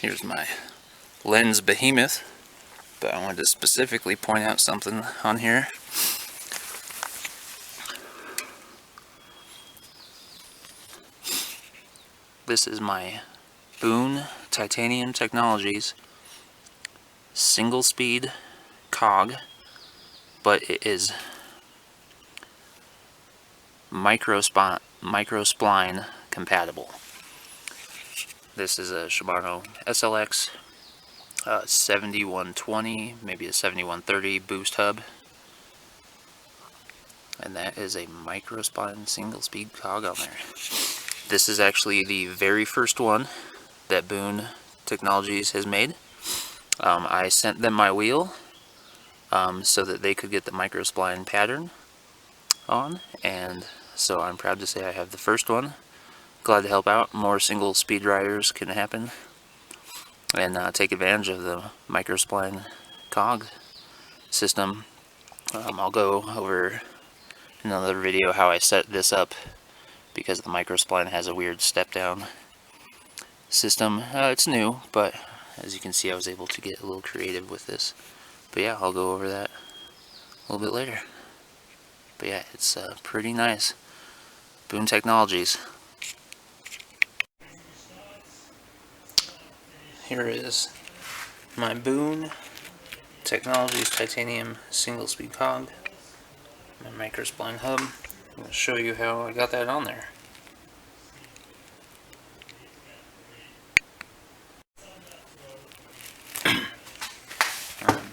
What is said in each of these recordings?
Here's my lens behemoth, but I wanted to specifically point out something on here. This is my Boone Titanium Technologies Singlespeed Cog, but it is Microspline compatible. This is a Shimano SLX 7120, maybe a 7130 boost hub, and that is a Microspline single speed cog on there. This is actually the very first one that Boone Technologies has made. I sent them my wheel so that they could get the Microspline pattern on, and so I'm proud to say I have the first one. Glad to help out. More single speed riders can happen and take advantage of the Microspline cog system. I'll go over in another video how I set this up, because the Microspline has a weird step down system. It's new, but as you can see, I was able to get a little creative with this. But yeah, I'll go over that a little bit later. But yeah, it's pretty nice. Boone Technologies. Here is my Boone Technologies Titanium single speed cog, my Microspline hub. I'm going to show you how I got that on there.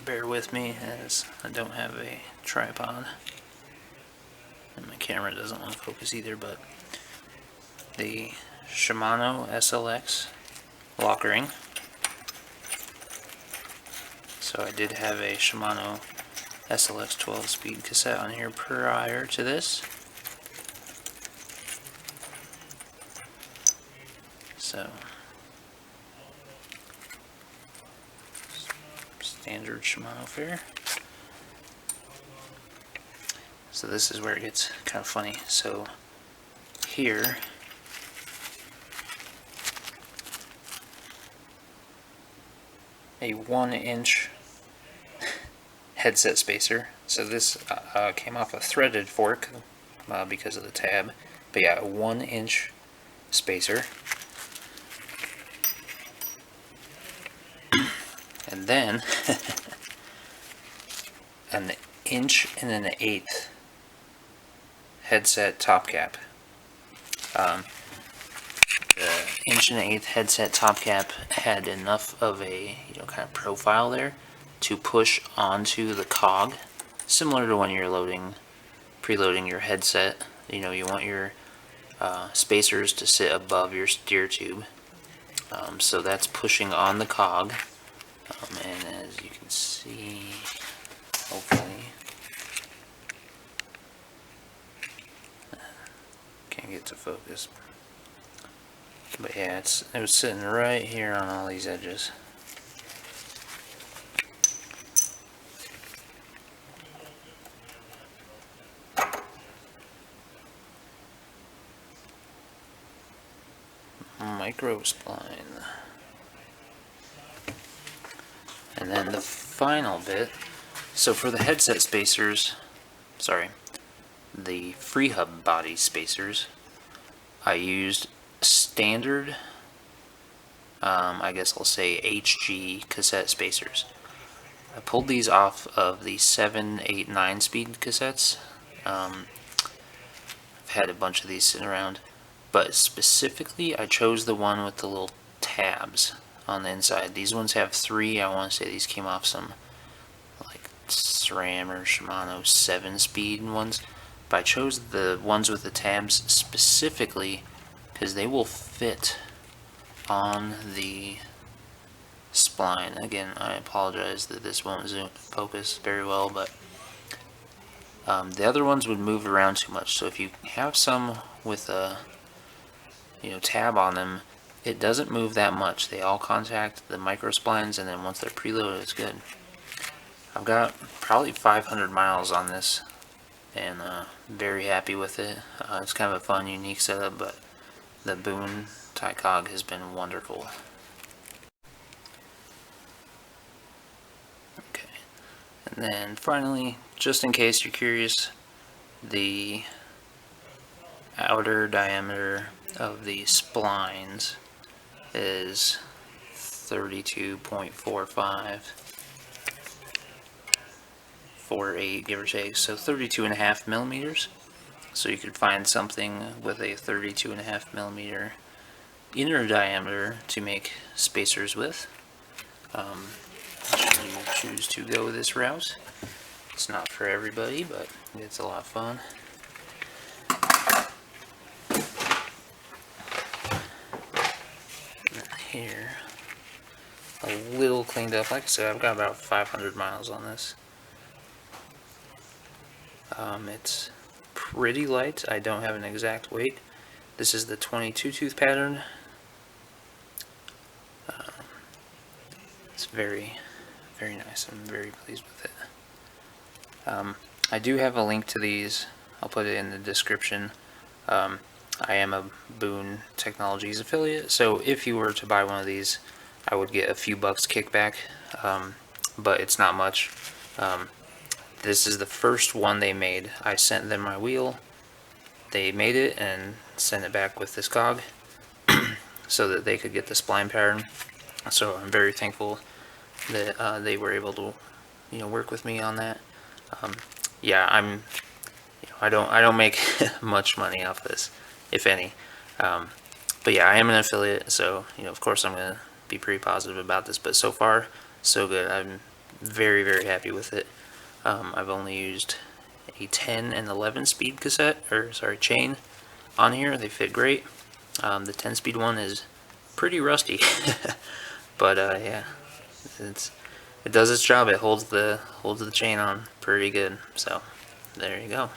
Bear with me as I don't have a tripod and my camera doesn't want to focus either, but the Shimano SLX lockring. So I did have a Shimano SLX 12 speed cassette on here prior to this. So standard Shimano fare. So this is where it gets kind of funny. So here a 1-inch headset spacer. So this came off a threaded fork because of the tab. But yeah, a 1-inch spacer. And then an 1 1/8 headset top cap. The 1 1/8 headset top cap had enough of a kind of profile there to push onto the cog, similar to when you're preloading your headset. You want your spacers to sit above your steer tube, so that's pushing on the cog. And as you can see, hopefully, can't get to focus, but yeah, it was sitting right here on all these edges. Microspline. And then the final bit, so for the headset spacers, the free hub body spacers, I used standard, I guess I'll say HG cassette spacers. I pulled these off of the 7, 8, 9 speed cassettes. I've had a bunch of these sitting around, but specifically I chose the one with the little tabs on the inside. These ones have 3. I want to say these came off some like SRAM or Shimano 7 speed ones, but I chose the ones with the tabs specifically because they will fit on the spline. Again, I apologize that this won't focus very well, but the other ones would move around too much. So if you have some with a tab on them, it doesn't move that much. They all contact the microsplines, and then once they're preloaded, it's good. I've got probably 500 miles on this, and very happy with it. It's kind of a fun, unique setup, but the Boone Cog has been wonderful. And then finally, just in case you're curious, the outer diameter of the splines is 32.48, give or take, so 32.5 millimeters. So you could find something with a 32.5 millimeter inner diameter to make spacers with. Should you choose to go this route. It's not for everybody, but it's a lot of fun. Here, a little cleaned up. Like I said, I've got about 500 miles on this. It's pretty light. I don't have an exact weight. This is the 22 tooth pattern. It's very, very nice. I'm very pleased with it. I do have a link to these. I'll put it in the description. I am a Boone Technologies affiliate, so if you were to buy one of these, I would get a few bucks kickback, but it's not much. This is the first one they made. I sent them my wheel. They made it and sent it back with this cog so that they could get the spline pattern. So I'm very thankful that they were able to, work with me on that. Yeah, I don't make much money off this, if any. But yeah, I am an affiliate, so of course I'm gonna be pretty positive about this. But so far, so good. I'm very, very happy with it. I've only used a 10 and 11 speed chain on here. They fit great. The 10 speed one is pretty rusty, but yeah, it does its job. It holds the chain on pretty good. So there you go.